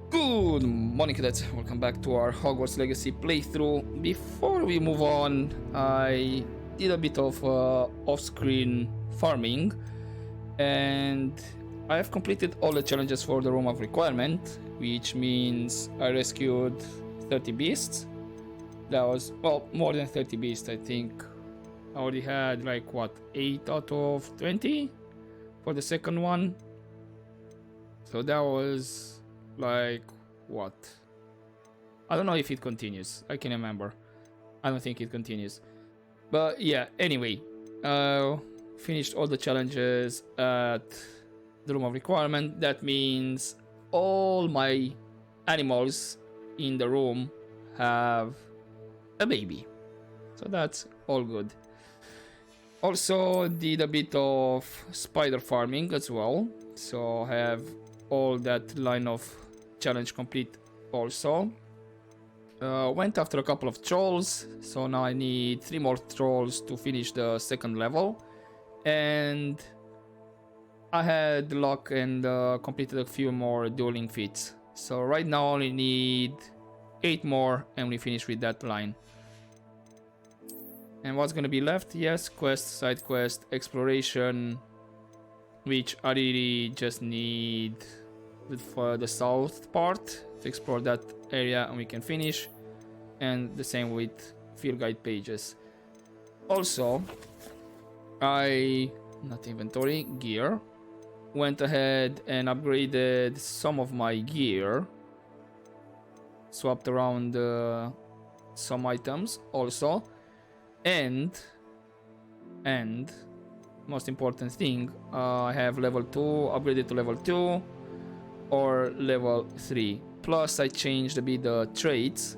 Good morning, cadets. Welcome back to our Hogwarts Legacy playthrough. Before we move on, I did a bit of off-screen farming, and I have completed all the challenges for the Room of Requirement, which means I rescued 30 beasts. That was, well, more than 30 beasts, I think. I already had like, what, 8 out of 20 for the second one. So that was like, what? I don't know if it continues. I can't remember. I don't think it continues. But yeah, anyway, finished all the challenges at the Room of Requirement. That means all my animals in the room have a baby. So that's all good. Also did a bit of spider farming as well. So I have all that line of challenge complete also. Went after a couple of trolls, so now I need 3 more trolls to finish the second level, and I had luck and completed a few more dueling feats. So right now I only need 8 more and we finish with that line. And what's gonna be left? Yes, quest, side quest, exploration, which I really just need for the south part to explore that area and we can finish, and the same with field guide pages. Also, not inventory, gear, went ahead and upgraded some of my gear, swapped around some items also, and most important thing, I have level 2 upgraded to level 2 or level 3. Plus I changed a bit the traits.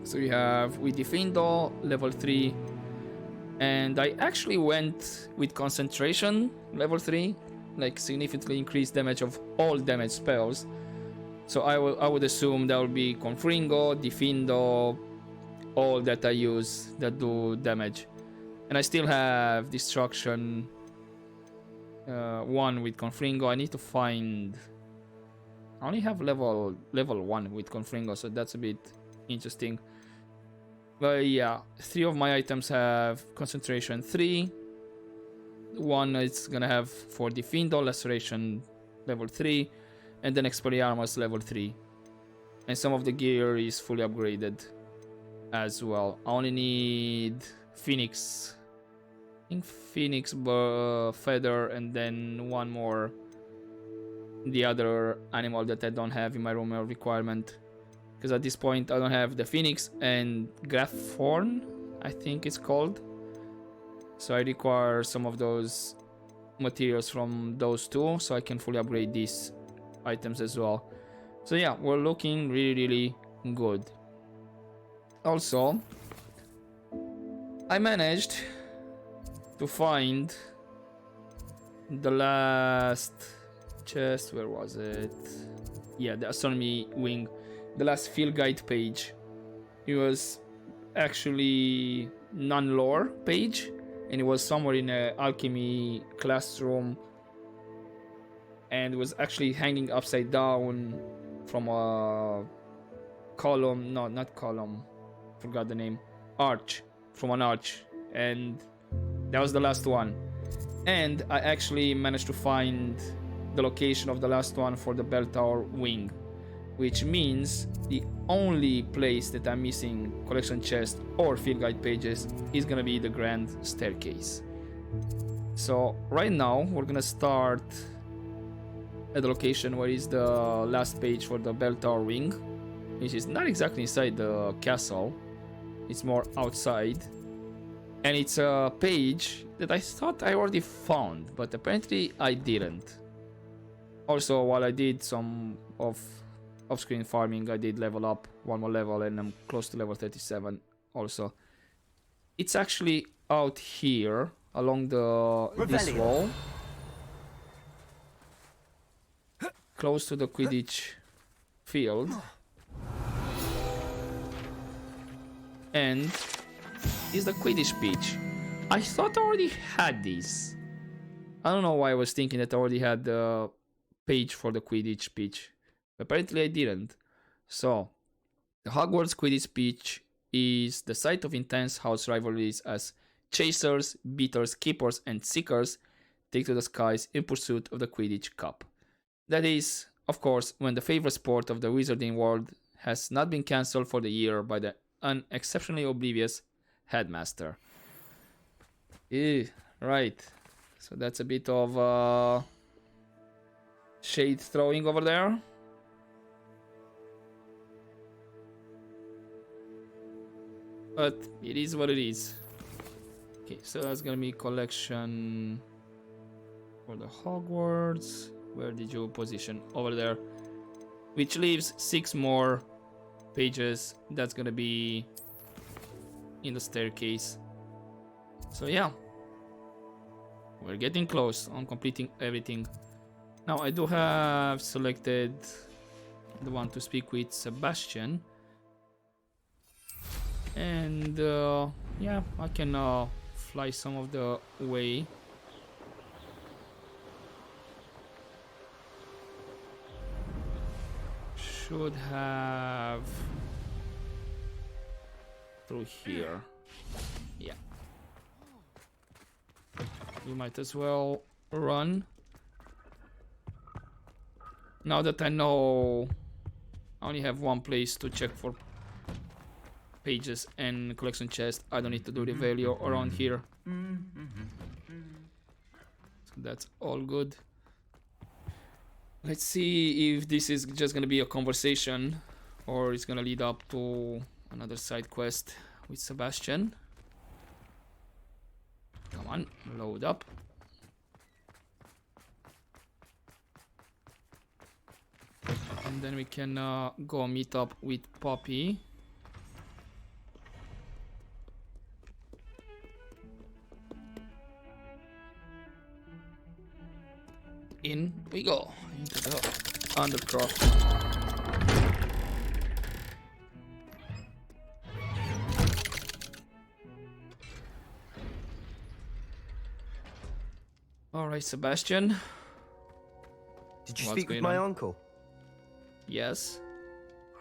So we have with Diffindo level 3, and I actually went with concentration level 3, like significantly increased damage of all damage spells. So I would assume that will be Confringo, Diffindo, all that I use that do damage. And I still have Destruction 1 with Confringo. I need to find... I only have level 1 with Confringo, so that's a bit interesting. But yeah, 3 of my items have concentration 3. One is gonna have for Diffindo, Laceration level 3, and then Expelliarmus level 3. And some of the gear is fully upgraded as well. I only need Phoenix. I think Phoenix feather, and then one more. The other animal that I don't have in my room requirement, because at this point I don't have the Phoenix and Graphorn, I think it's called. So I require some of those materials from those two so I can fully upgrade these items as well. So yeah, we're looking really good. Also, I managed to find the last chest. Where was it? Yeah, the astronomy wing, the last field guide page. It was actually non-lore page, and it was somewhere in a alchemy classroom, and it was actually hanging upside down from a column. No, not column, forgot the name. Arch, from an arch, and that was the last one. And I actually managed to find the location of the last one for the bell tower wing, which means the only place that I'm missing collection chest or field guide pages is gonna be the grand staircase. So right now we're gonna start at the location where is the last page for the bell tower wing, which is not exactly inside the castle, it's more outside, and it's a page that I thought I already found, but apparently I didn't. Also, while I did some off-screen farming, I did level up 1 more level, and I'm close to level 37 also. It's actually out here along this wall, close to the Quidditch field, and is the Quidditch pitch. I thought I already had these. I don't know why I was thinking that I already had the page for the Quidditch pitch. Apparently I didn't. So, the Hogwarts Quidditch pitch is the site of intense house rivalries as chasers, beaters, keepers, and seekers take to the skies in pursuit of the Quidditch Cup. That is, of course, when the favorite sport of the wizarding world has not been cancelled for the year by the unexceptionally oblivious headmaster. Right. So that's a bit of shade throwing over there. But it is what it is. Okay, so that's gonna be collection for the Hogwarts. Where did you position? Over there. Which leaves 6 more pages. That's gonna be in the staircase. So yeah. We're getting close on completing everything. Now I do have selected the one to speak with Sebastian. And yeah, I can fly some of the way. Should have through here. Yeah. You might as well run. Now that I know I only have one place to check for pages and collection chest, I don't need to do the value around here. So that's all good. Let's see if this is just gonna be a conversation or it's gonna lead up to another side quest with Sebastian. Come on, load up. And then we can go meet up with Poppy. In we go into the Undercroft. All right, Sebastian. Did you speak with my uncle? Yes.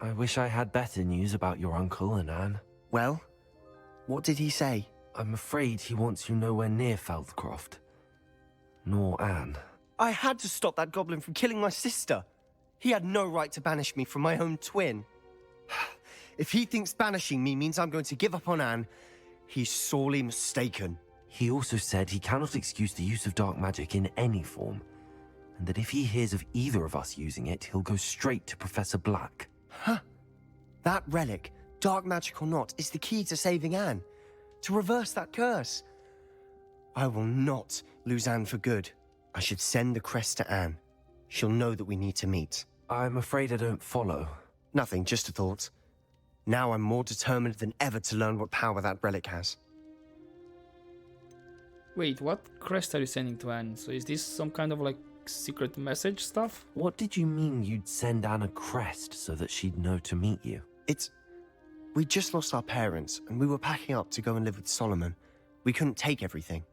I wish I had better news about your uncle and Anne. Well, what did he say? I'm afraid he wants you nowhere near Feldcroft. Nor Anne. I had to stop that goblin from killing my sister. He had no right to banish me from my own twin. If he thinks banishing me means I'm going to give up on Anne, he's sorely mistaken. He also said he cannot excuse the use of dark magic in any form, and that if he hears of either of us using it, he'll go straight to Professor Black. Huh. That relic, dark magic or not, is the key to saving Anne. To reverse that curse. I will not lose Anne for good. I should send the crest to Anne. She'll know that we need to meet. I'm afraid I don't follow. Nothing, just a thought. Now I'm more determined than ever to learn what power that relic has. Wait, what crest are you sending to Anne? So is this some kind of like secret message stuff? What did you mean you'd send Anne a crest so that she'd know to meet you? We just lost our parents, and we were packing up to go and live with Solomon. We couldn't take everything.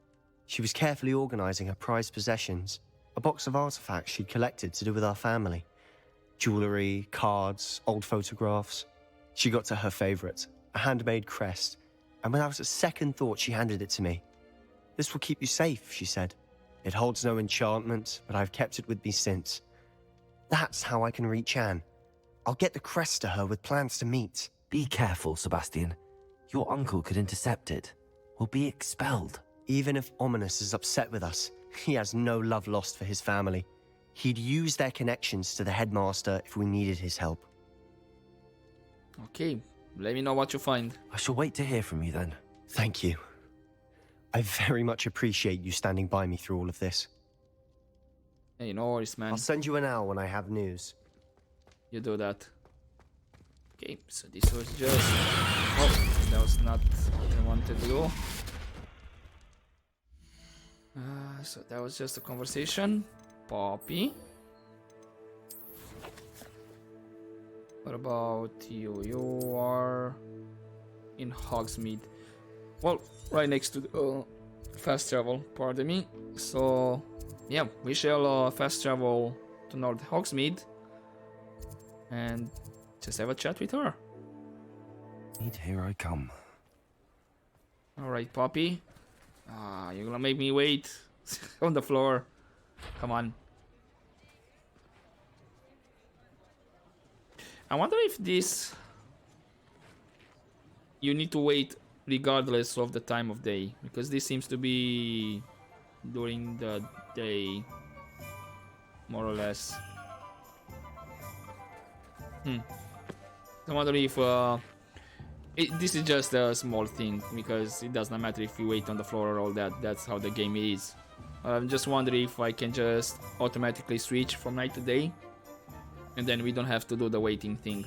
She was carefully organizing her prized possessions, a box of artifacts she'd collected to do with our family. Jewelry, cards, old photographs. She got to her favorite, a handmade crest, and without a second thought she handed it to me. This will keep you safe, she said. It holds no enchantment, but I've kept it with me since. That's how I can reach Anne. I'll get the crest to her with plans to meet. Be careful, Sebastian. Your uncle could intercept it. We'll be expelled. Even if Ominous is upset with us, he has no love lost for his family. He'd use their connections to the headmaster if we needed his help. Okay, let me know what you find. I shall wait to hear from you then. Thank you. I very much appreciate you standing by me through all of this. Hey, no worries, man. I'll send you an owl when I have news. You do that. Okay, so this was just... Oh, that was not what I wanted to do. So that was just a conversation. Poppy. What about you? You are in Hogsmeade. Well, right next to the fast travel, pardon me. So, yeah, we shall fast travel to North Hogsmeade and just have a chat with her. Here I come. Alright, Poppy. You're gonna make me wait on the floor. Come on. I wonder if this... You need to wait regardless of the time of day. Because this seems to be during the day. More or less. I wonder if... this is just a small thing. Because it does not matter if you wait on the floor or all that. That's how the game is. I'm just wondering if I can just automatically switch from night to day. And then we don't have to do the waiting thing.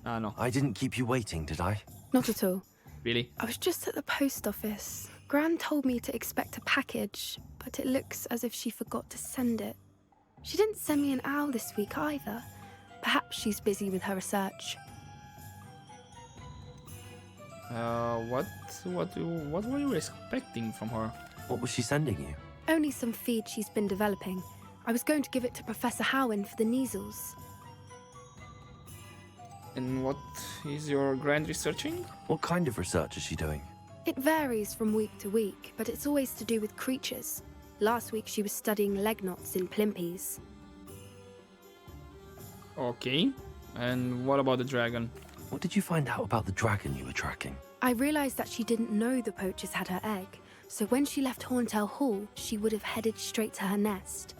No. I didn't keep you waiting, did I? Not at all. Really? I was just at the post office. Gran told me to expect a package, but it looks as if she forgot to send it. She didn't send me an owl this week either. Perhaps she's busy with her research. What were you expecting from her? What was she sending you? Only some feed she's been developing. I was going to give it to Professor Howen for the measles. And what is your grand researching? What kind of research is she doing? It varies from week to week, but it's always to do with creatures. Last week she was studying leg knots in plimpies. Okay. And what about the dragon? What did you find out about the dragon you were tracking? I realised that she didn't know the poachers had her egg, so when she left Horntail Hall, she would have headed straight to her nest.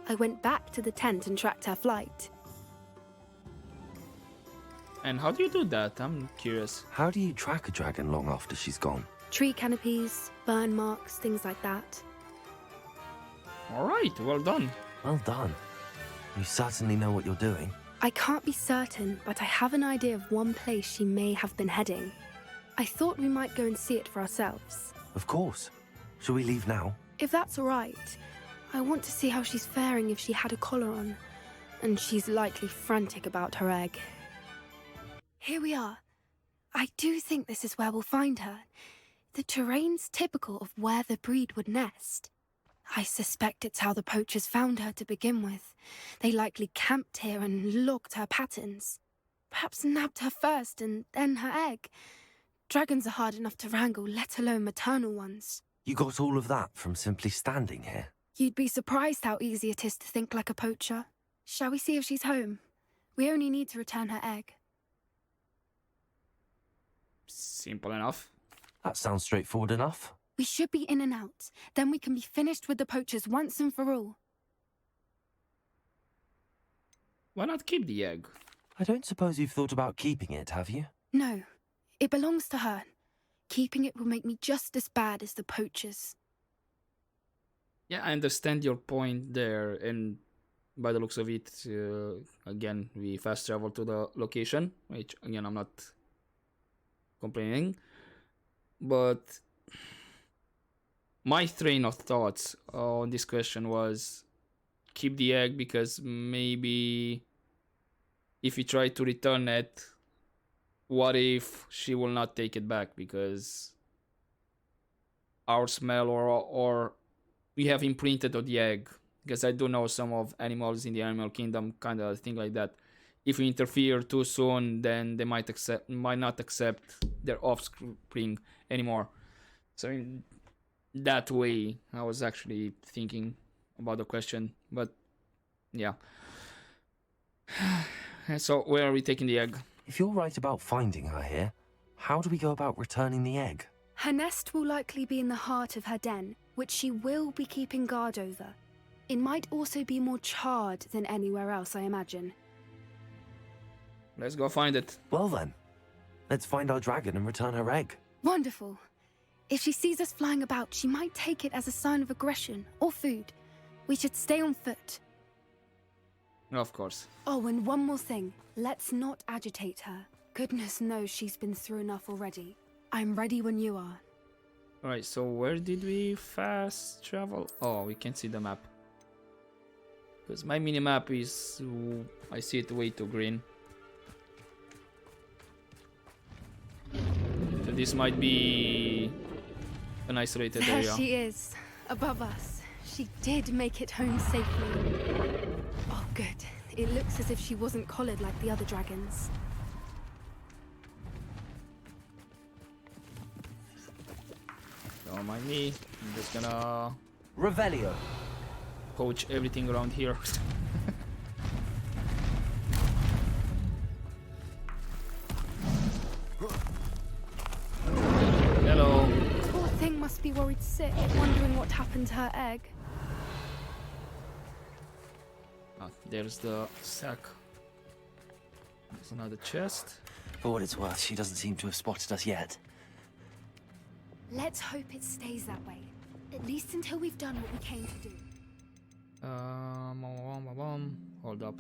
I went back to the tent and tracked her flight. And how do you do that? I'm curious. How do you track a dragon long after she's gone? Tree canopies, burn marks, things like that. Alright, well done. Well done. You certainly know what you're doing. I can't be certain, but I have an idea of one place she may have been heading. I thought we might go and see it for ourselves. Of course. Shall we leave now? If that's all right. I want to see how she's faring if she had a collar on. And she's likely frantic about her egg. Here we are. I do think this is where we'll find her. The terrain's typical of where the breed would nest. I suspect it's how the poachers found her to begin with. They likely camped here and logged her patterns. Perhaps nabbed her first and then her egg. Dragons are hard enough to wrangle, let alone maternal ones. You got all of that from simply standing here? You'd be surprised how easy it is to think like a poacher. Shall we see if she's home? We only need to return her egg. Simple enough. That sounds straightforward enough. We should be in and out. Then we can be finished with the poachers once and for all. Why not keep the egg? I don't suppose you've thought about keeping it, have you? No, it belongs to her. Keeping it will make me just as bad as the poachers. Yeah, I understand your point there, and by the looks of it, again, we fast travel to the location, which, again, I'm not complaining, but my train of thoughts on this question was keep the egg, because maybe if we try to return it, what if she will not take it back because our smell or we have imprinted on the egg? Because I do know some of animals in the animal kingdom kind of thing like that. If we interfere too soon, then they might not accept their offspring anymore. So in that way, I was actually thinking about the question, but yeah. So where are we taking the egg? If you're right about finding her here, how do we go about returning the egg? Her nest will likely be in the heart of her den, which she will be keeping guard over. It might also be more charred than anywhere else, I imagine. Let's go find it. Well then, let's find our dragon and return her egg. Wonderful. If she sees us flying about, she might take it as a sign of aggression or food. We should stay on foot. Of course. Oh, and one more thing. Let's not agitate her. Goodness knows she's been through enough already. I'm ready when you are. Alright, so where did we fast travel? Oh, we can see the map. Because my mini-map is... I see it way too green. So this might be an isolated There area. she is, above us. She did make it home safely. Good. It looks as if she wasn't collared like the other dragons. Don't mind me. I'm just gonna Revelio. poach everything around here. Hello. Poor thing must be worried sick, wondering what happened to her egg. Ah, there's the sack. There's another chest. For what it's worth, she doesn't seem to have spotted us yet. Let's hope it stays that way. At least until we've done what we came to do. Hold up.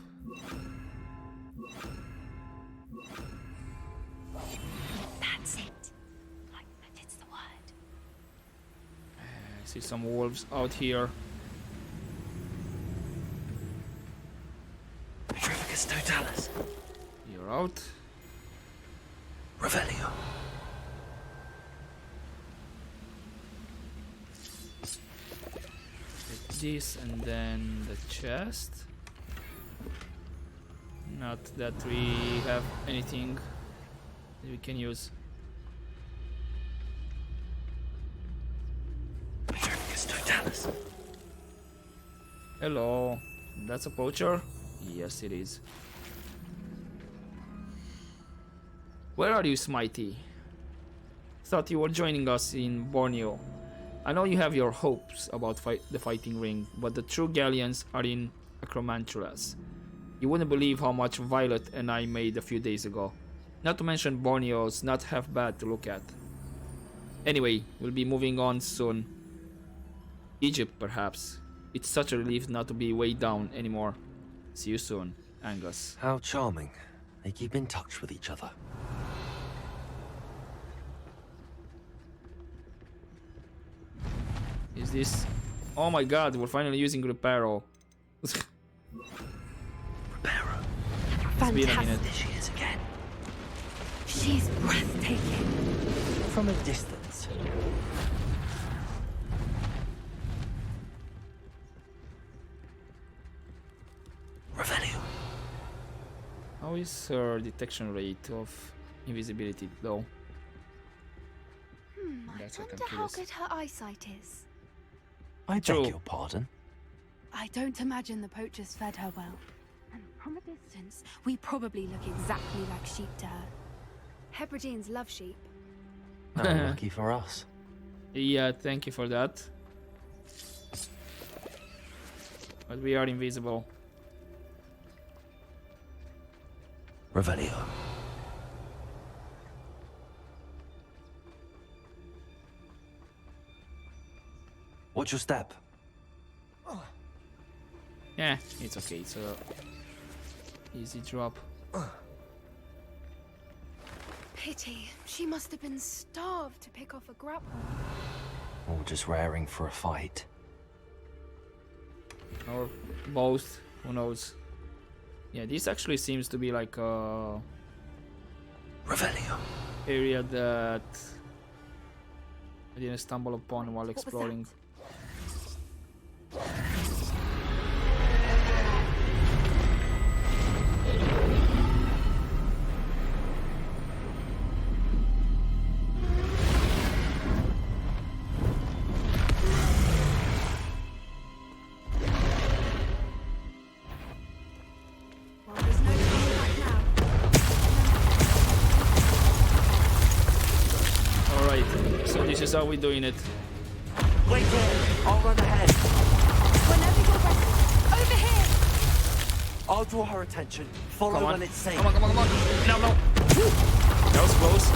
That's it. Like that it's the word. I see some wolves out here. Petrificus totalis. You're out. Revelio. Take this and then the chest. Not that we have anything that we can use. Petrificus totalis. Hello. That's a poacher? Yes, it is. Where are you, Smitey? Thought you were joining us in Borneo. I know you have your hopes about the fighting ring, but the true galleons are in Acromantulas. You wouldn't believe how much Violet and I made a few days ago. Not to mention Borneo's not half bad to look at. Anyway, we'll be moving on soon. Egypt, perhaps. It's such a relief not to be way down anymore. See you soon, Angus. How charming. They keep in touch with each other. Is this... Oh my god, we're finally using Reparo. Reparo. It's been a minute. Fantastic. There she is again. She's breathtaking. From a distance. Revelio. How is her detection rate of invisibility, though? I That's what I'm wonder how curious. good her eyesight is. I True. beg your pardon. I don't imagine the poachers fed her well. And from a distance, we probably look exactly like sheep to her. Hebrideans love sheep. How lucky for us. Yeah, thank you for that. But we are invisible. Revelio. Watch your step. Yeah, it's okay. It's a easy drop. Pity. She must have been starved to pick off a grapple. Or just raring for a fight. Or both. Who knows? Yeah, this actually seems to be like a Revelio. area that I didn't stumble upon while What was exploring. that? Well, there's no coming back now. Alright, so this is how we're doing it. Wait here. I'll run ahead. Whenever you're ready. Over here! I'll draw her attention. Follow Come on. when it's safe. Come on, come on, come on. No, no. That was close.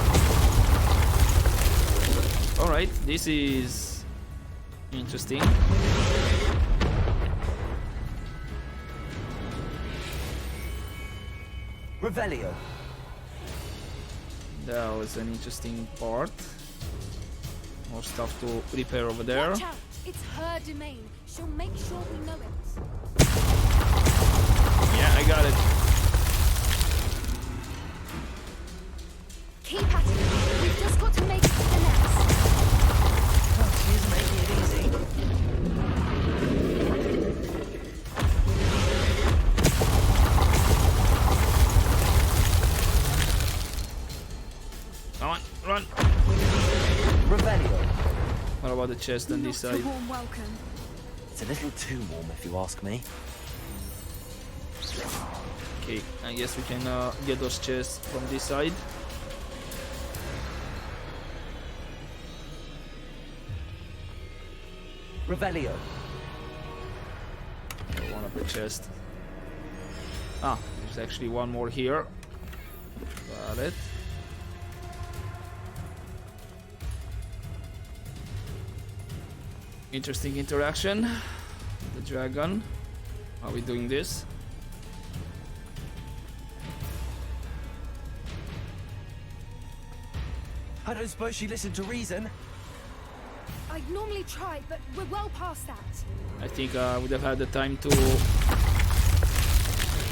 Alright, this is interesting. Revelio. That was an interesting part. More stuff to repair over there. Watch out! It's her domain. She'll make sure we know it. Yeah, I got it. Keep at it. We've just got to make it to the next. She's making it easy. about the chest on this Not side. a warm welcome. It's a little too warm, if you ask me. Okay, I guess we can get those chests from this side. Revelio. One of the chests. Ah, there's actually one more here. Got it. Interesting interaction with the dragon. Are we doing this? I don't suppose she listened to reason. I'd normally try, but we're well past that. I think I would have had the time to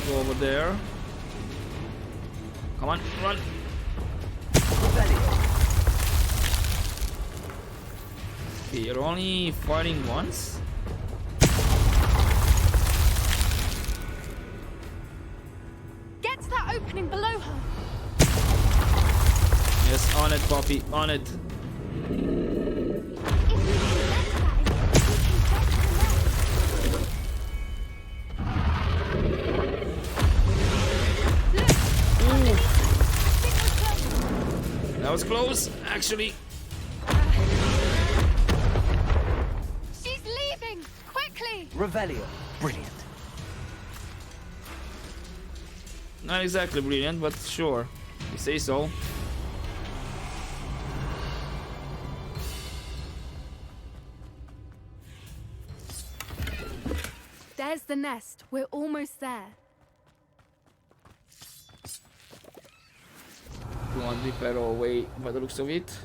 go over there. Come on, run! Okay, you're only fighting once? Get to that opening below her. Yes, on it, Poppy, on it. If we can get to that, we can get to the nest. That was close, actually. She's leaving! Quickly! Revelio. Brilliant. Not exactly brilliant, but sure. You say so. There's the nest. We're almost there. You want Reparo away by the looks of it.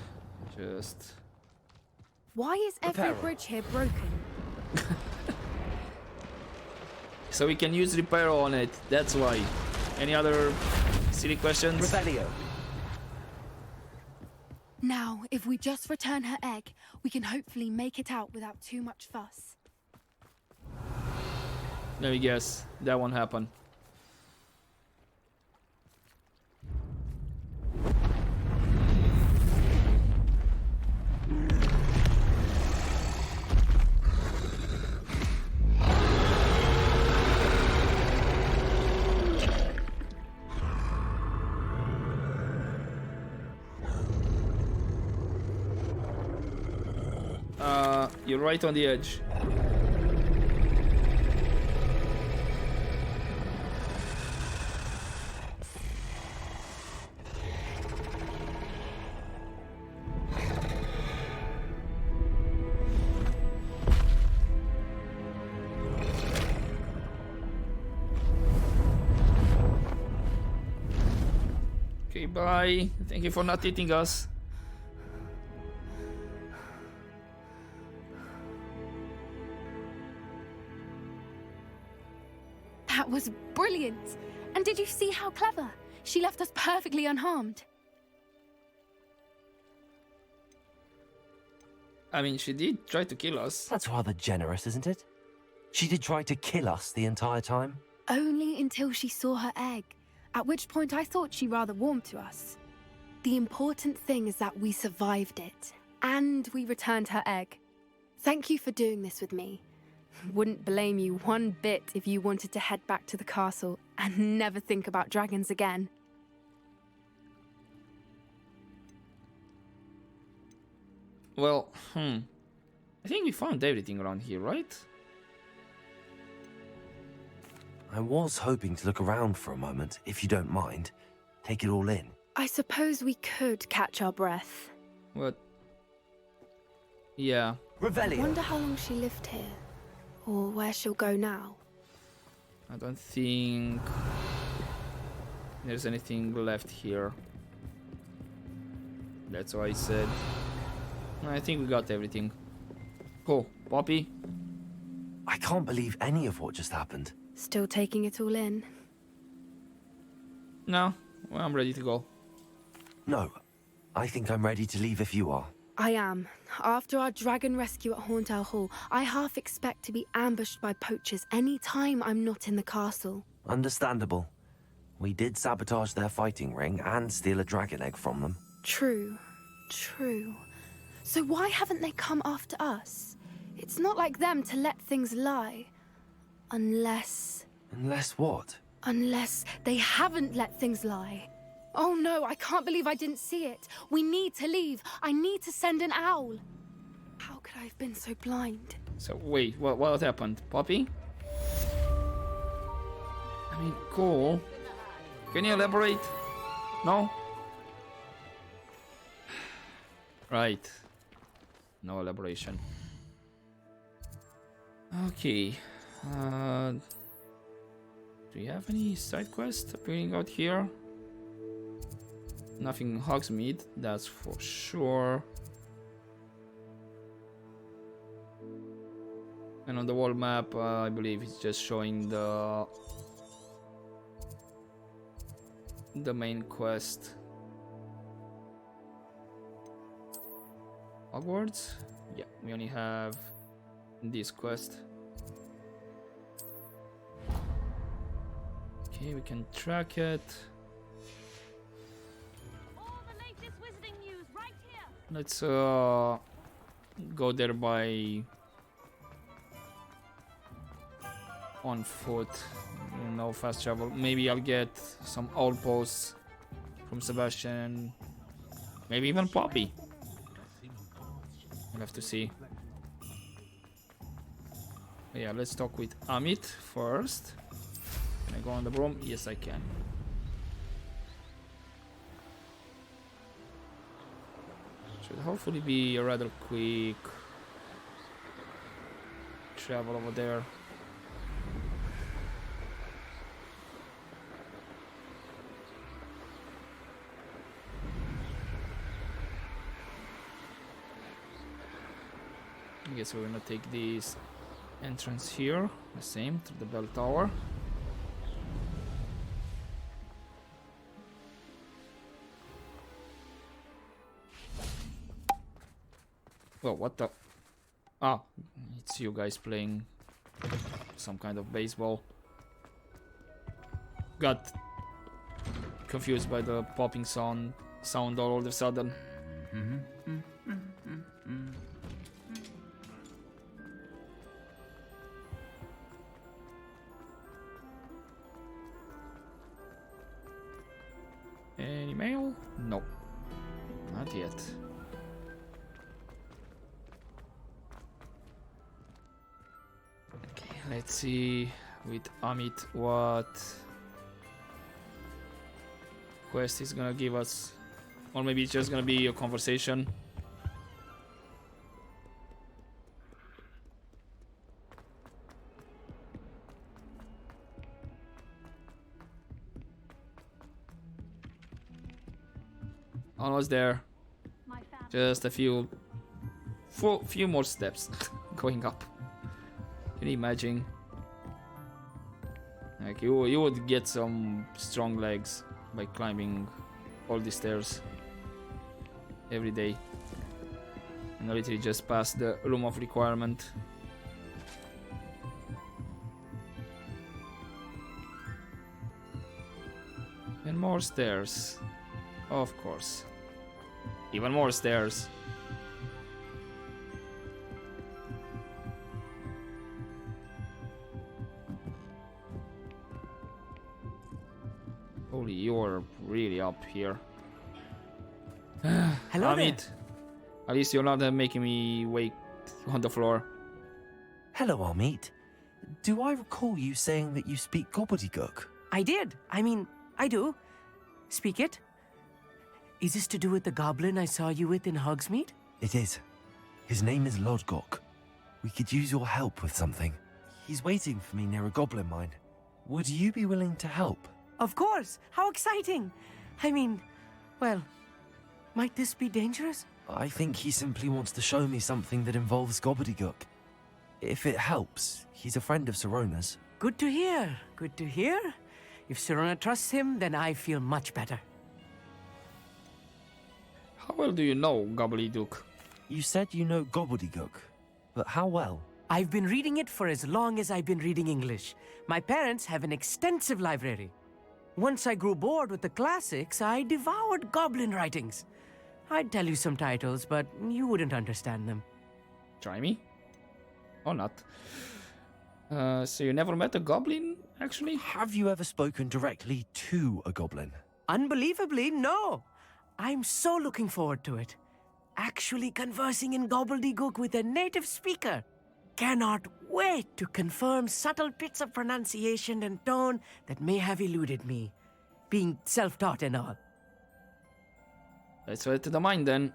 Just... Why is every Reparo. bridge here broken? So we can use Reparo on it, that's why. Any other silly questions? Revelio. Now, if we just return her egg, we can hopefully make it out without too much fuss. Let me guess, that won't happen. You're right on the edge. Okay, bye. Thank you for not eating us. That was brilliant! And did you see how clever? She left us perfectly unharmed. I mean, she did try to kill us. That's rather generous, isn't it? She did try to kill us the entire time. Only until she saw her egg, at which point I thought she rather warmed to us. The important thing is that we survived it, and we returned her egg. Thank you for doing this with me. Wouldn't blame you one bit if you wanted to head back to the castle and never think about dragons again. Well, I think we found everything around here, right? I was hoping to look around for a moment, if you don't mind. Take it all in. I suppose we could catch our breath. What? Yeah. Revelio. Wonder how long she lived here, or where she'll go now. I don't think there's anything left here. That's why I said. I think we got everything. Cool. Poppy? I can't believe any of what just happened. Still taking it all in. No. Well, I'm ready to go. No, I think I'm ready to leave if you are. I am. After our dragon rescue at Hauntel Hall, I half expect to be ambushed by poachers any time I'm not in the castle. Understandable. We did sabotage their fighting ring and steal a dragon egg from them. True. True. So why haven't they come after us? It's not like them to let things lie. Unless what? Unless they haven't let things lie. Oh no, I can't believe I didn't see it. We need to leave. I need to send an owl. How could I have been so blind? So wait, what happened? Poppy? I mean, cool. Can you elaborate? No? Right. No elaboration. Okay. Do you have any side quests appearing out here? Nothing Hogsmeade, that's for sure. And on the world map, I believe it's just showing the main quest. Hogwarts? Yeah, we only have this quest. Okay, we can track it. All the latest wizarding news right here. Let's go there by on foot. No fast travel. Maybe I'll get some old posts from Sebastian. Maybe even Poppy. We'll have to see. Yeah, let's talk with Amit first. Can I go on the broom? Yes, I can. Should hopefully be a rather quick travel over there. I guess we're gonna take this entrance here, the same, to the bell tower. Well, what the? Ah, it's you guys playing some kind of baseball. Got confused by the popping sound all of a sudden. Any mail? No, not yet. Okay, let's see with Amit what quest is gonna give us, or maybe it's just gonna be a conversation. Almost there. My family. Just a few more steps going up. Can you imagine? Like you would get some strong legs by climbing all the stairs every day. And I literally just passed the room of requirement. And more stairs. Of course. Even more stairs. Holy, you're really up here. Hello Amit, there. at least you're not making me wait on the floor. Hello, Amit. Do I recall you saying that you speak Gobbledegook? I did. I mean, I do. Speak it. Is this to do with the goblin I saw you with in Hogsmeade? It is. His name is Lodgok. We could use your help with something. He's waiting for me near a goblin mine. Would you be willing to help? Of course. How exciting. I mean, well, might this be dangerous? I think he simply wants to show me something that involves Gobbledegook. If it helps, he's a friend of Sirona's. Good to hear. Good to hear. If Sirona trusts him, then I feel much better. How well do you know Gobbledegook? You said you know Gobbledegook, but how well? I've been reading it for as long as I've been reading English. My parents have an extensive library. Once I grew bored with the classics, I devoured goblin writings. I'd tell you some titles, but you wouldn't understand them. Try me. Or not. So you never met a goblin, actually? Have you ever spoken directly to a goblin? Unbelievably, no. I'm so looking forward to it. Actually conversing in Gobbledegook with a native speaker. Cannot wait to confirm subtle bits of pronunciation and tone that may have eluded me, being self-taught and all. Let's head to the mine then.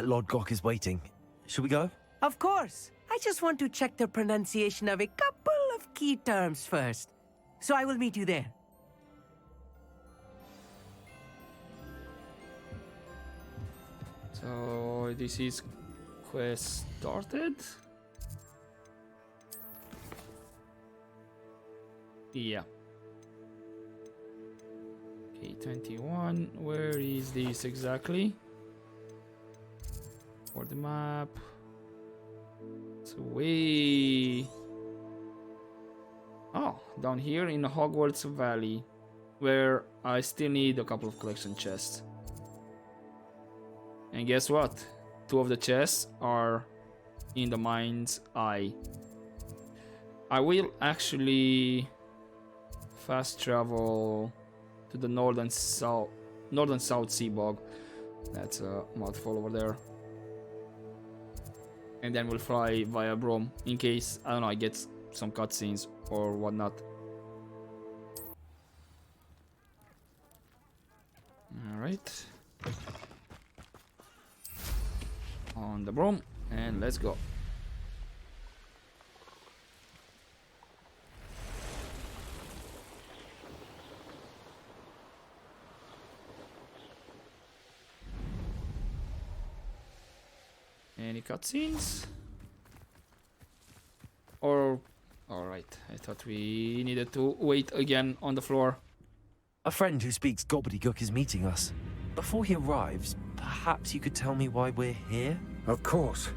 Lord Gok is waiting. Should we go? Of course. I just want to check the pronunciation of a couple of key terms first. So I will meet you there. So this is quest started. Yeah. Okay, 21. Where is this exactly? For the map. It's way. Oh, down here in the Hogwarts Valley, where I still need a couple of collection chests. And guess what? 2 of the chests are in the mind's eye. I will actually fast travel to the northern south sea bog. That's a mouthful over there. And then we'll fly via Brom in case, I don't know, I get some cutscenes or whatnot. Alright. On the Brom, and let's go. Any cutscenes? Or... Alright, I thought we needed to wait again on the floor. A friend who speaks Gobbledegook is meeting us. Before he arrives, perhaps you could tell me why we're here? Of course.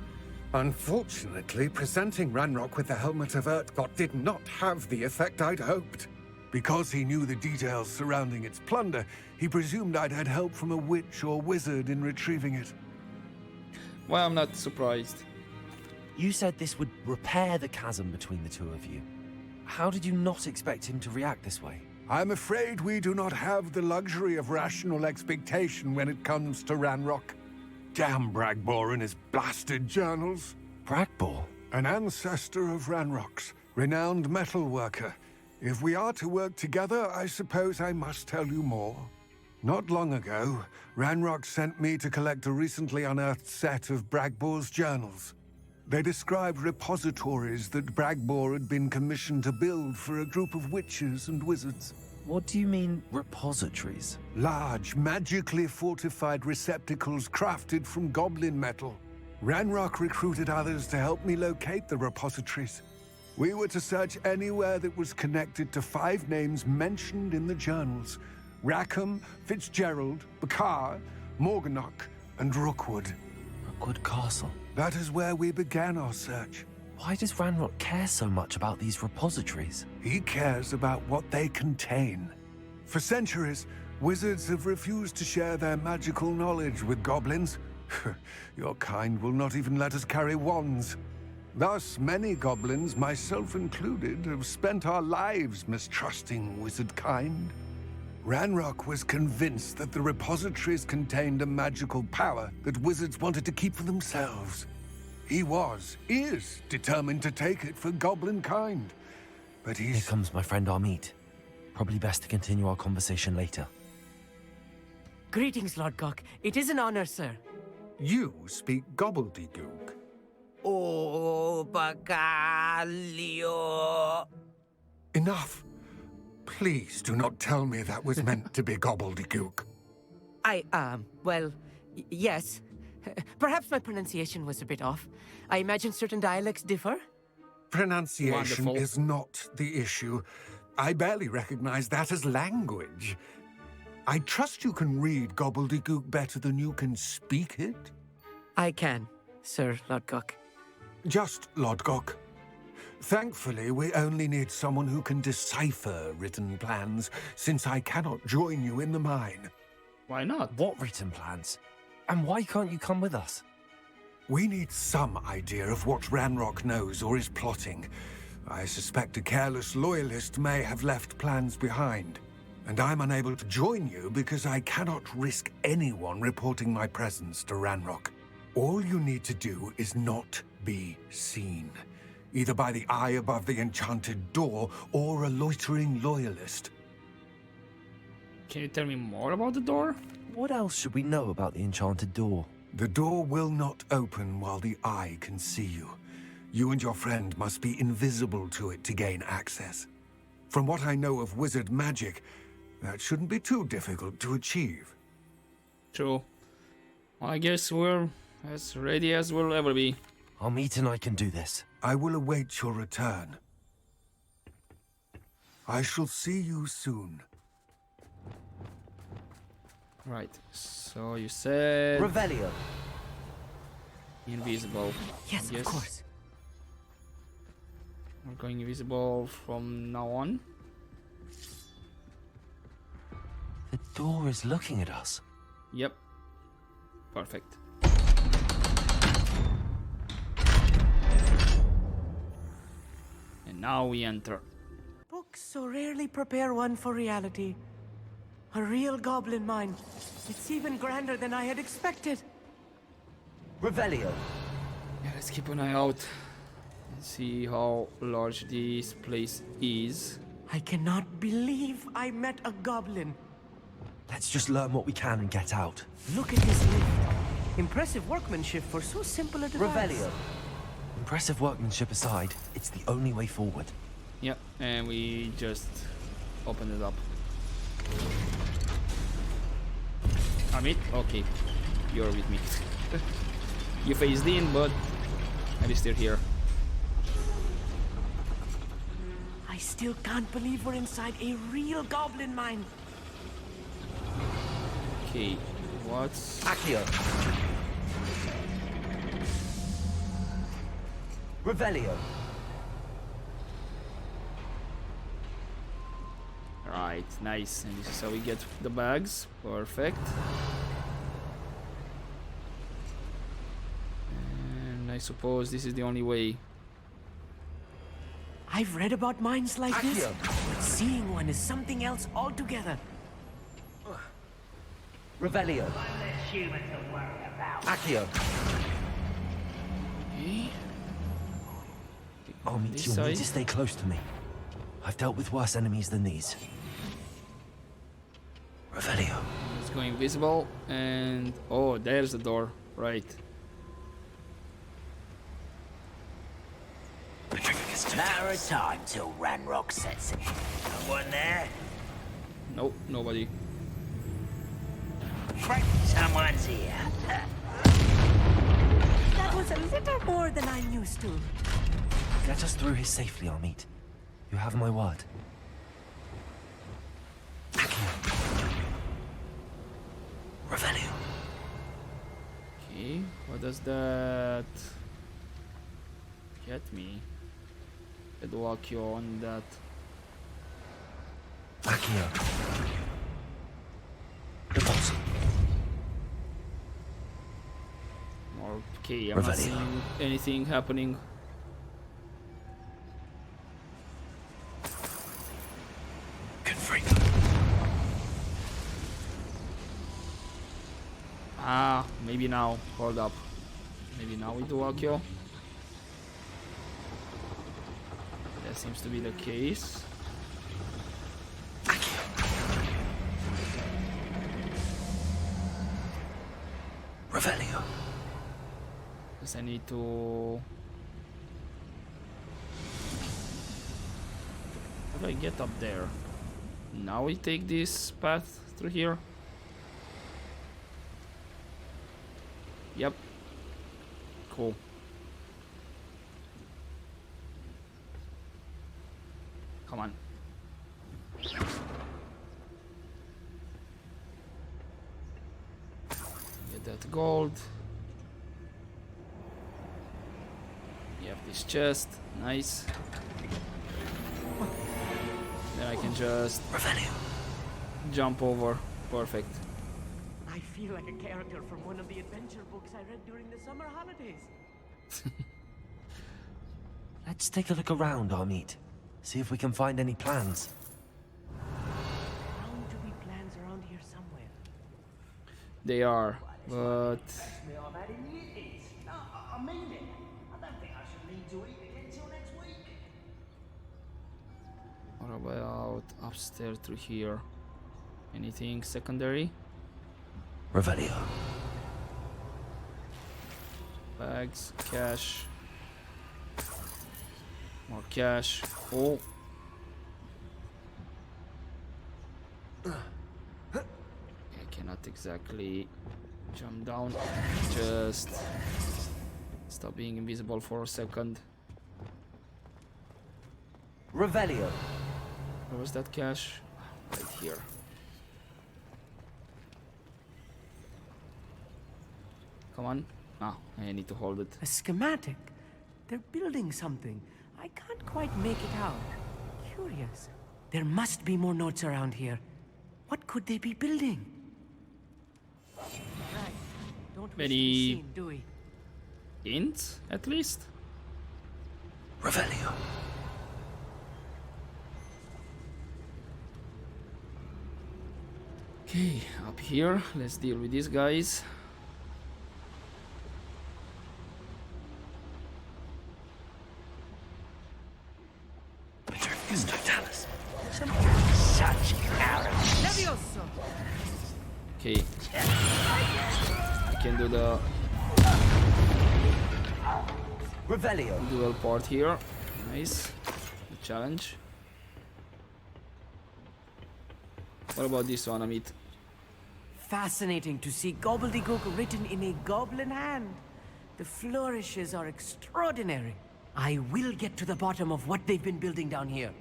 Unfortunately, presenting Ranrock with the Helmet of Urtkot did not have the effect I'd hoped. Because he knew the details surrounding its plunder, he presumed I'd had help from a witch or wizard in retrieving it. Well, I'm not surprised. You said this would repair the chasm between the two of you. How did you not expect him to react this way? I'm afraid we do not have the luxury of rational expectation when it comes to Ranrock. Damn Bragbor and his blasted journals. Bragbor? An ancestor of Ranrock's, renowned metal worker. If we are to work together, I suppose I must tell you more. Not long ago, Ranrock sent me to collect a recently unearthed set of Bragbor's journals. They described repositories that Bragbor had been commissioned to build for a group of witches and wizards. What do you mean, repositories? Large, magically fortified receptacles crafted from goblin metal. Ranrock recruited others to help me locate the repositories. We were to search anywhere that was connected to 5 names mentioned in the journals: Rackham, Fitzgerald, Bakar, Morganach, and Rookwood. Rookwood Castle. That is where we began our search. Why does Ranrock care so much about these repositories? He cares about what they contain. For centuries, wizards have refused to share their magical knowledge with goblins. Your kind will not even let us carry wands. Thus, many goblins, myself included, have spent our lives mistrusting wizard kind. Ranrock was convinced that the repositories contained a magical power that wizards wanted to keep for themselves. He is determined to take it for goblin kind. But Here he's... comes my friend Amit. Probably best to continue our conversation later. Greetings, Lord Gok. It is an honor, sir. You speak Gobbledegook. Oh, Bagalio. Enough. Please do not tell me that was meant to be Gobbledegook. Yes. Perhaps my pronunciation was a bit off. I imagine certain dialects differ. Pronunciation Wonderful. is not the issue. I barely recognize that as language. I trust you can read Gobbledegook better than you can speak it? I can, Sir Lord Gok. Just Lodgok. Thankfully, we only need someone who can decipher written plans, since I cannot join you in the mine. Why not? What written plans? And why can't you come with us? We need some idea of what Ranrock knows or is plotting. I suspect a careless loyalist may have left plans behind. And I'm unable to join you because I cannot risk anyone reporting my presence to Ranrock. All you need to do is not be seen, either by the eye above the enchanted door or a loitering loyalist. Can you tell me more about the door? What else should we know about the enchanted door? The door will not open while the eye can see you. You and your friend must be invisible to it to gain access. From what I know of wizard magic, that shouldn't be too difficult to achieve. True. Well, I guess we're as ready as we'll ever be. Amit and I can do this. I will await your return. I shall see you soon. Right, so you said Revelio. invisible. Yes, of course. We're going invisible from now on. The door is looking at us. Yep. Perfect. And now we enter. Books so rarely prepare one for reality. A real goblin mine. It's even grander than I had expected. Revelio. Yeah, let's keep an eye out and see how large this place is. I cannot believe I met a goblin. Let's just learn what we can and get out. Look at this lift. Impressive workmanship for so simple a device. Revelio. Impressive workmanship aside, it's the only way forward. Yep, and we just opened it up. Amit? Okay, you're with me. You phased in, but I'm still here. I still can't believe we're inside a real goblin mine. Okay, what's... Accio. Revelio. Right, nice. And this is how we get the bags. Perfect. And I suppose this is the only way. I've read about mines like this, Accio. but seeing one is something else altogether. Revelio. Accio. Okay. Amit, This you'll need side. to stay close to me. I've dealt with worse enemies than these. Revelio. It's going visible and... Oh, there's the door. Right. Matter of time till Ranrock sets it. No one there? Nope, nobody. Someone's here. That was a little more than I'm used to. Get us through here safely, Amit. You have my word. Accio. Revelio. Okay, what does that get me? Eduaccio on that. Accio. The boss. Okay, I'm not Revelio. seeing anything happening. Confringo. Ah, maybe now. Hold up. Maybe now we do Accio. That seems to be the case. Revelio. Because I need to... How do I get up there? Now we take this path through here. Yep. Cool. Come on. Get that gold. We have this chest. Nice. Then I can just Revelio. jump over. Perfect. I feel like a character from one of the adventure books I read during the summer holidays. Let's take a look around, Amit. See if we can find any plans. Bound to be plans around here somewhere. They are, but I've had in years. No, I mean it. I don't think I should need to eat again till next week. what about upstairs through here? Anything secondary? Revelio. Bags, cash. More cash. Oh. I cannot exactly jump down. Just stop being invisible for a second. Revelio. Where was that cash? Right here. Come on. Ah, I need to hold it. A schematic. They're building something. I can't quite make it out. Curious. There must be more notes around here. What could they be building? Right. Don't wish to be Many seen, do we? hints, at least. Revelio. Okay, up here. Let's deal with these guys. Such arrogance. Levioso! Okay. I can do the Revelio. dual part here. Nice. The challenge. What about this one, Amit? Fascinating to see Gobbledegook written in a goblin hand. The flourishes are extraordinary. I will get to the bottom of what they've been building down here.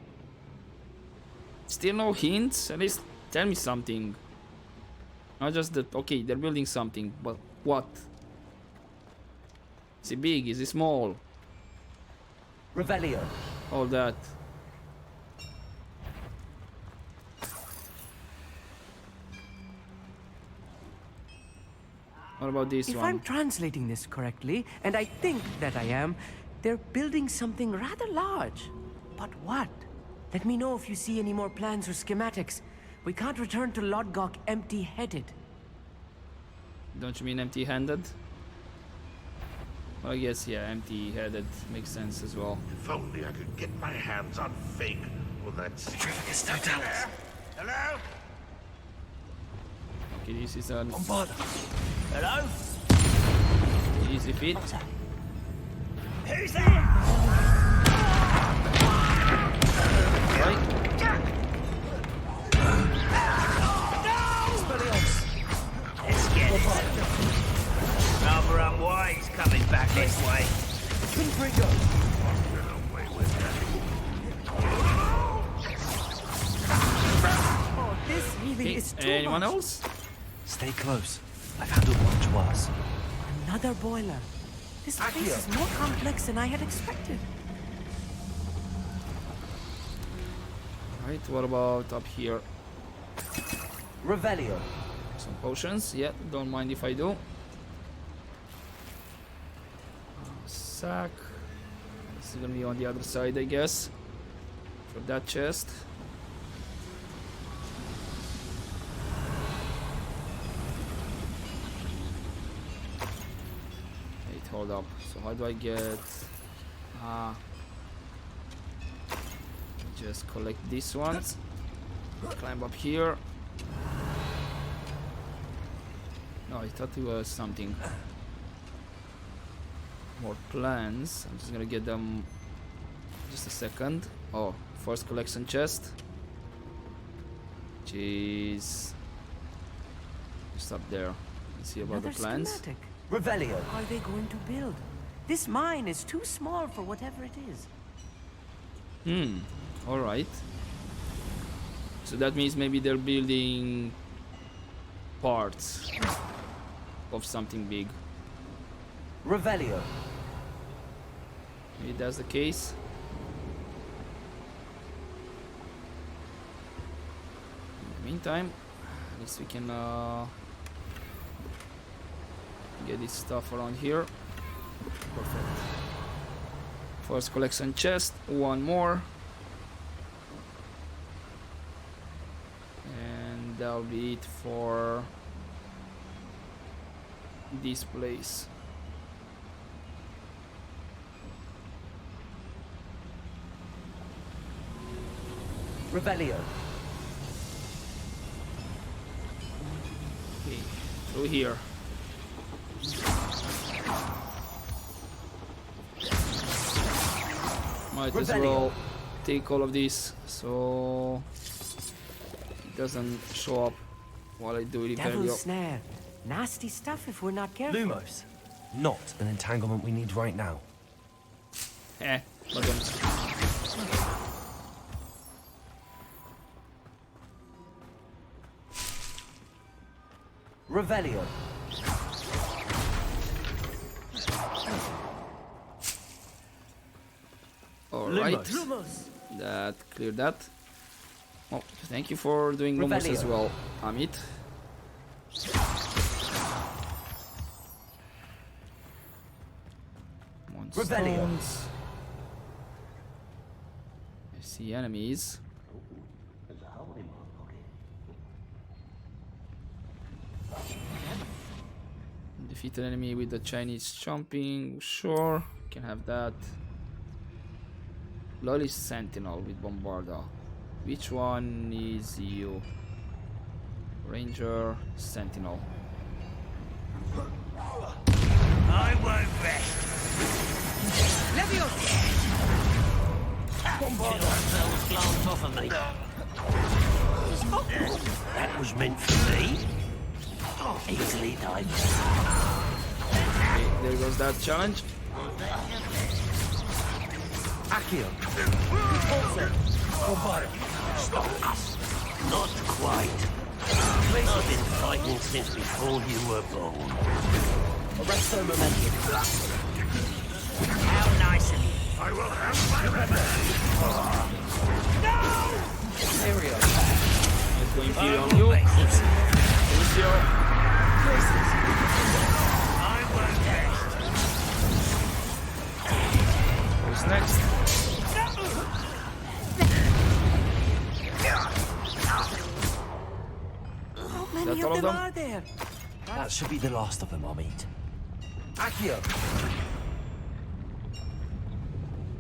Still no hints? At least tell me something. Not just that, okay, they're building something, but what? Is it big? Is it small? Revelio. All that. What about this If one? I'm translating this correctly, and I think that I am, they're building something rather large. But what? Let me know if you see any more plans or schematics. We can't return to Lodgok empty-headed. Don't you mean empty-handed? Well, I guess, yeah, empty-headed makes sense as well. If only I could get my hands on fake. Well, that's... Petrificus totalis. Hello? Okay, this is an Bombarda. Hello? easy feat. Who's there? Right? Let's get it. Rather unwise coming back this way. Oh, this really Okay, is too anyone much. else? Stay close. I've handled much worse. Another boiler. This place is more complex than I had expected. Right, what about up here? Revelio. Some potions, yeah, don't mind if I do. Sack. This is gonna be on the other side, I guess. For that chest. Wait, hold up. So how do I get... just collect these ones. Climb up here. No, I thought it was something. More plans. I'm just gonna get them. Just a second. Oh, first collection chest. Which is just up there. Let's see about Another the plans. schematic. Revelio. What are they going to build? This mine is too small for whatever it is. Alright. So that means maybe they're building parts of something big. Revelio. Maybe that's the case. In the meantime, at least we can get this stuff around here. Perfect. First collection chest, one more. And that'll be it for this place. Revelio. Okay, through here. Might as well take all of these so it doesn't show up while I do Revelio. Devil's snare. Nasty stuff if we're not careful. Lumos. Not an entanglement we need right now. But then Revelio. alright. Lumos. That cleared that. Oh, thank you for doing Lumos as well, Amit. One stones. I see enemies. Defeat an enemy with the Chinese chomping. Sure, can have that. Lolly Sentinel with Bombarda. Which one is you? Ranger, Sentinel. I won't rest. Bombarda glanced off of me. That was meant for me. Easily done. Okay, there goes that challenge. Accio. Not quite. I've been fighting since before you were born. Arresto momentum. How nice of you. I will have my revenge. No! Area. Let's go Imperial on you. Lucio. I won't rest. Who's next? How That's many all of of them them? are there? That should be the last of them, I'll meet. Accio.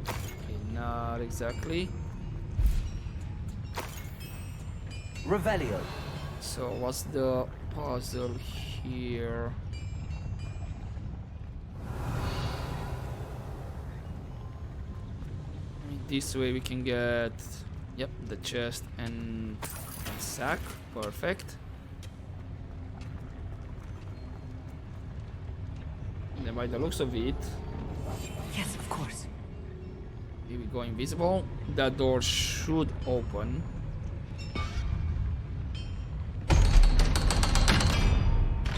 Okay, not exactly. Revelio. So what's the puzzle here? This way we can get, yep, the chest and sack. Perfect. And then by the looks of it, Yes, of course. here we go invisible. That door should open.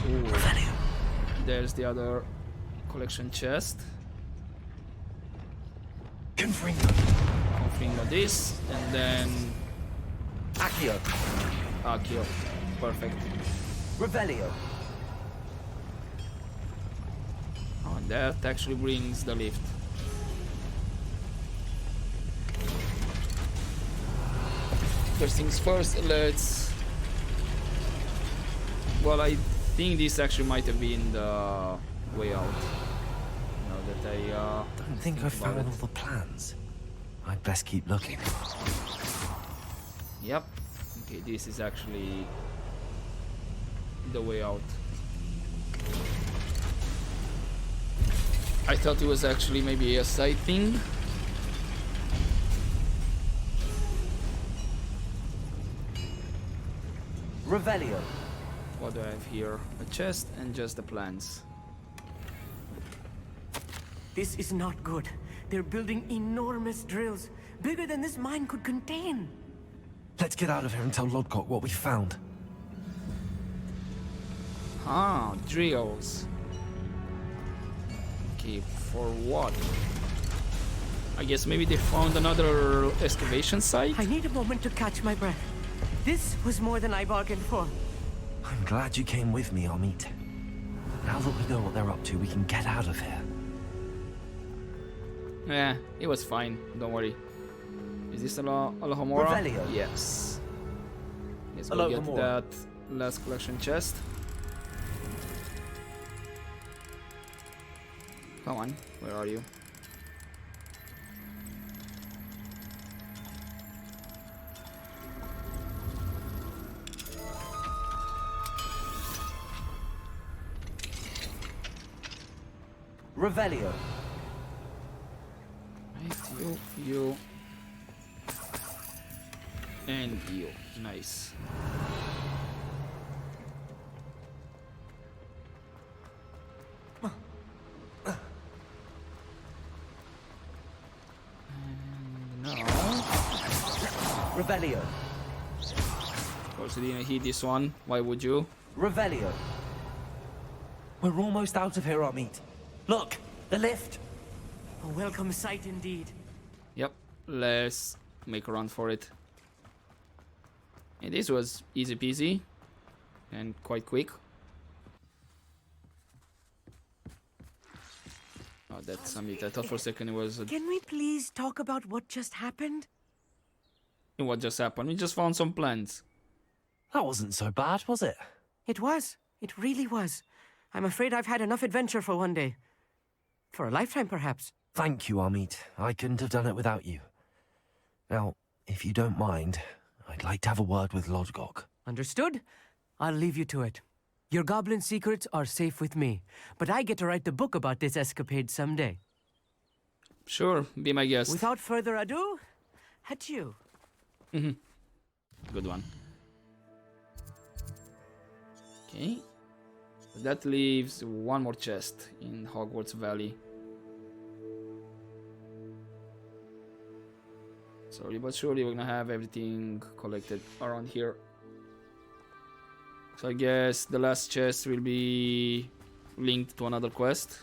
Ooh. There's the other collection chest. Confringo this, and then Accio. Accio. Perfect. Revelio. Oh, and that actually brings the lift. First things first, let's... Well, I think this actually might have been the way out. Now that I Don't think I've found all the plans. I'd best keep looking. Yep. Okay, this is actually the way out. I thought it was actually maybe a side thing. Revelio. What do I have here? A chest and just the plans. This is not good. They're building enormous drills, bigger than this mine could contain. Let's get out of here and tell Lodcock what we found. Ah, drills. Okay, for what? I guess maybe they found another excavation site? I need a moment to catch my breath. This was more than I bargained for. I'm glad you came with me, Amit. Now that we know what they're up to, we can get out of here. Yeah, it was fine. Don't worry. Is this Alohomora? Revelio. Yes. Let's go get Alohomora. that last collection chest. Come on, where are you? Revelio. Right, you, and you. Nice. And now, Revelio. of course, you didn't hit this one. Why would you? Revelio. We're almost out of here, Amit. Look, the lift. A welcome sight indeed. Yep, let's make a run for it. And this was easy peasy and quite quick. Oh, that's Amit. I thought for a second it was. Can we please talk about what just happened? What just happened? We just found some plants. That wasn't so bad, was it? It was. It really was. I'm afraid I've had enough adventure for one day. For a lifetime, perhaps. Thank you, Amit. I couldn't have done it without you. Now, if you don't mind, I'd like to have a word with Lodgok. Understood? I'll leave you to it. Your goblin secrets are safe with me, but I get to write the book about this escapade someday. Sure, be my guest. Without further ado, adieu. Good one. Okay. That leaves one more chest in Hogwarts Valley. Slowly but surely we're gonna have everything collected around here. So I guess the last chest will be linked to another quest.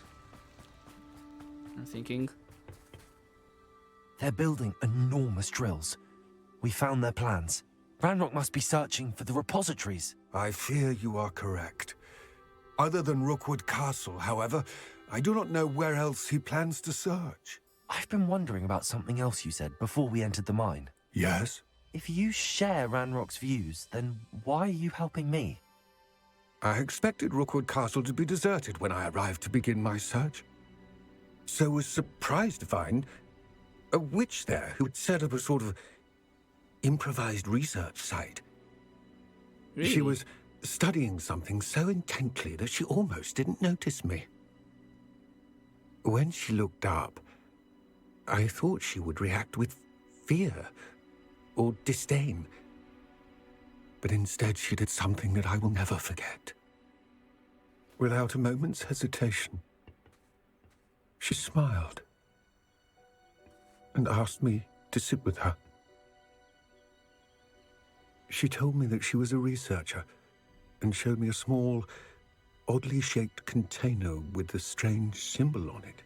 I'm thinking. They're building enormous drills. We found their plans. Ranrock must be searching for the repositories. I fear you are correct. Other than Rookwood Castle, however, I do not know where else he plans to search. I've been wondering about something else you said before we entered the mine. Yes? If you share Ranrock's views, then why are you helping me? I expected Rookwood Castle to be deserted when I arrived to begin my search. So was surprised to find a witch there who had set up a sort of improvised research site. Really? She was studying something so intently that she almost didn't notice me. When she looked up, I thought she would react with fear or disdain. But instead she did something that I will never forget. Without a moment's hesitation, she smiled and asked me to sit with her. She told me that she was a researcher and showed me a small, oddly shaped container with a strange symbol on it.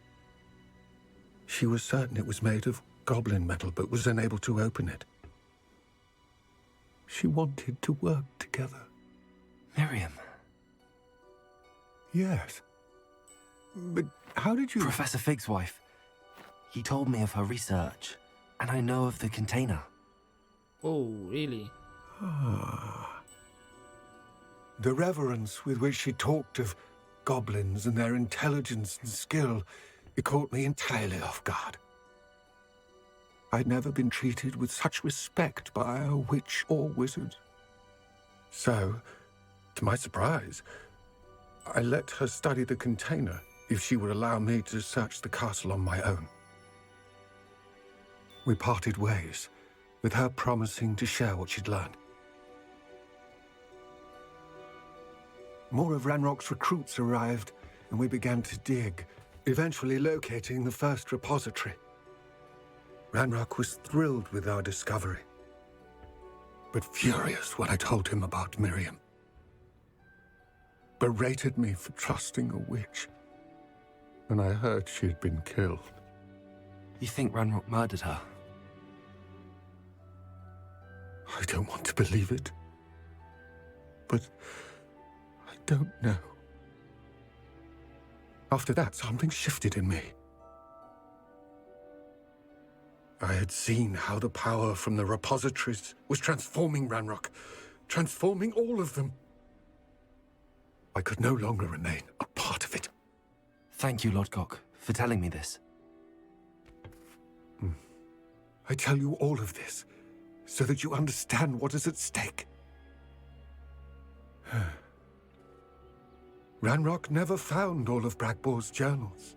She was certain it was made of goblin metal, but was unable to open it. She wanted to work together. Miriam. Yes. But how did you... Professor Fig's wife. He told me of her research, and I know of the container. Oh, really? The reverence with which she talked of goblins and their intelligence and skill, it caught me entirely off guard. I'd never been treated with such respect by a witch or wizard. So, to my surprise, I let her study the container if she would allow me to search the castle on my own. We parted ways, with her promising to share what she'd learned. More of Ranrock's recruits arrived, and we began to dig, eventually locating the first repository. Ranrock was thrilled with our discovery, but furious when I told him about Miriam. Berated me for trusting a witch, and I heard she had been killed. You think Ranrock murdered her? I don't want to believe it, but I don't know. After that, something shifted in me. I had seen how the power from the repositories was transforming Ranrock, transforming all of them. I could no longer remain a part of it. Thank you, Lodgok, for telling me this. I tell you all of this so that you understand what is at stake. Ranrock never found all of Bragbor's journals,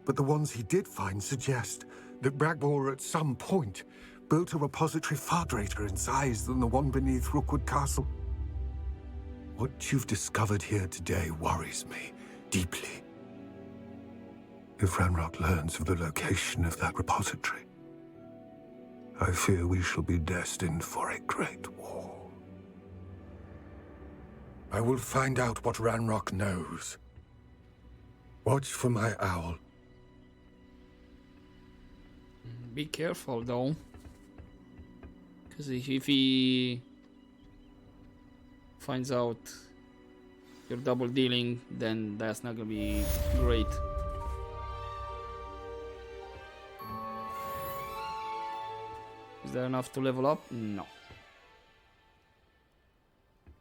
but the ones he did find suggest that Bragbor at some point built a repository far greater in size than the one beneath Rookwood Castle. What you've discovered here today worries me deeply. If Ranrock learns of the location of that repository, I fear we shall be destined for a great war. I will find out what Ranrock knows. Watch for my owl. Be careful though, because if he finds out you're double dealing, then that's not gonna be great. Is there enough to level up? No.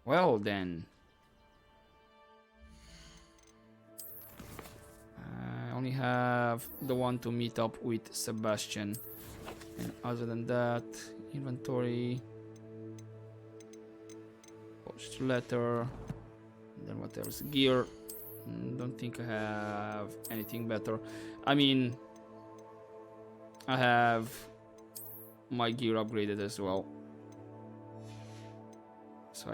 Well then. I only have the one to meet up with Sebastian. And other than that, inventory. Post letter. And then what else? Gear. Don't think I have anything better. I mean, I have my gear upgraded as well, so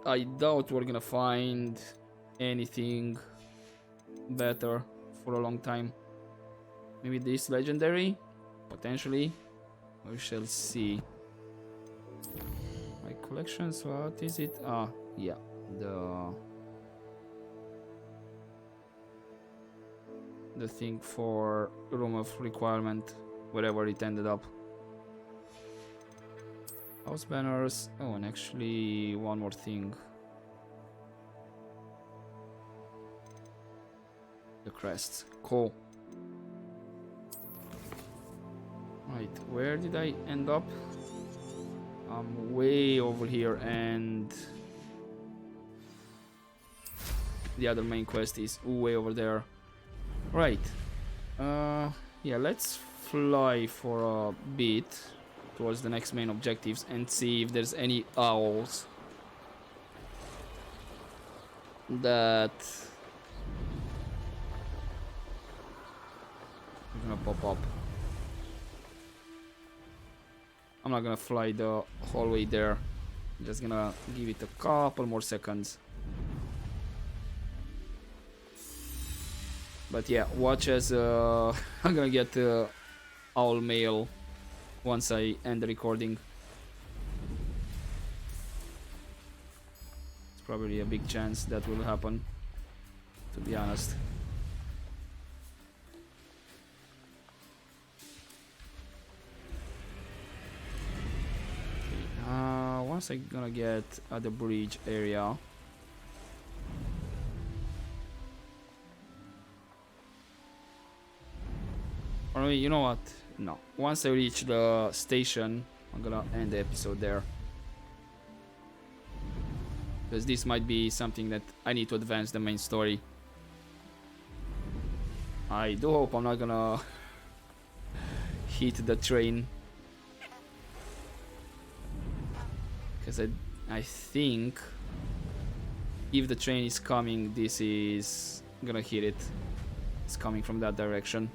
I doubt we're gonna find anything better for a long time. Maybe this legendary, potentially. We shall see. My collections, what is it? Ah, yeah, the thing for room of requirement, wherever it ended up. House banners. Oh, and actually one more thing. The crests. Cool. Right, where did I end up? I'm way over here, and the other main quest is way over there. Right. Yeah, let's fly for a bit towards the next main objectives and see if there's any owls that are gonna pop up. I'm not gonna fly the whole way there. I'm just gonna give it a couple more seconds. But yeah, watch as I'm gonna get owl mail once I end the recording. It's probably a big chance that will happen, to be honest. Once I'm gonna get at the bridge area, or maybe, you know what? No. Once I reach the station, I'm gonna end the episode there. Because this might be something that I need to advance the main story. I do hope I'm not gonna hit the train. Because I think if the train is coming, this is gonna hit it. It's coming from that direction.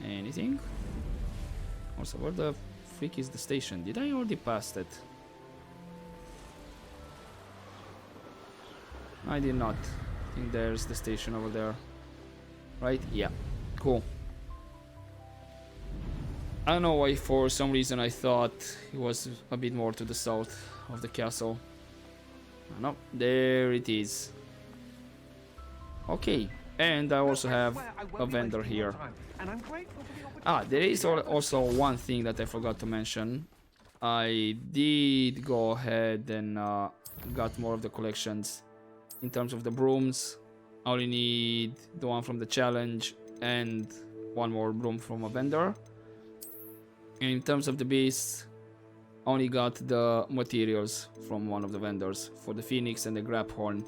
Anything? Also, where the freak is the station? Did I already pass it? I did not. I think there's the station over there. Right? Yeah. Cool. I don't know why, for some reason I thought it was a bit more to the south of the castle. No, there it is. Okay, and I also have a vendor here. Ah, there is also one thing that I forgot to mention. I did go ahead and got more of the collections. In terms of the brooms, I only need the one from the challenge and one more broom from a vendor. And in terms of the beasts, I only got the materials from one of the vendors for the phoenix and the grab horn.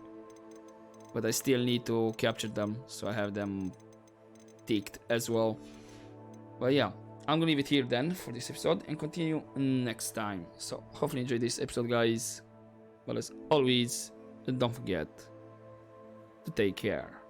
But I still need to capture them, so I have them ticked as well. But yeah, I'm gonna leave it here then for this episode and continue next time. So hopefully you enjoyed this episode, guys. But as always, don't forget to take care.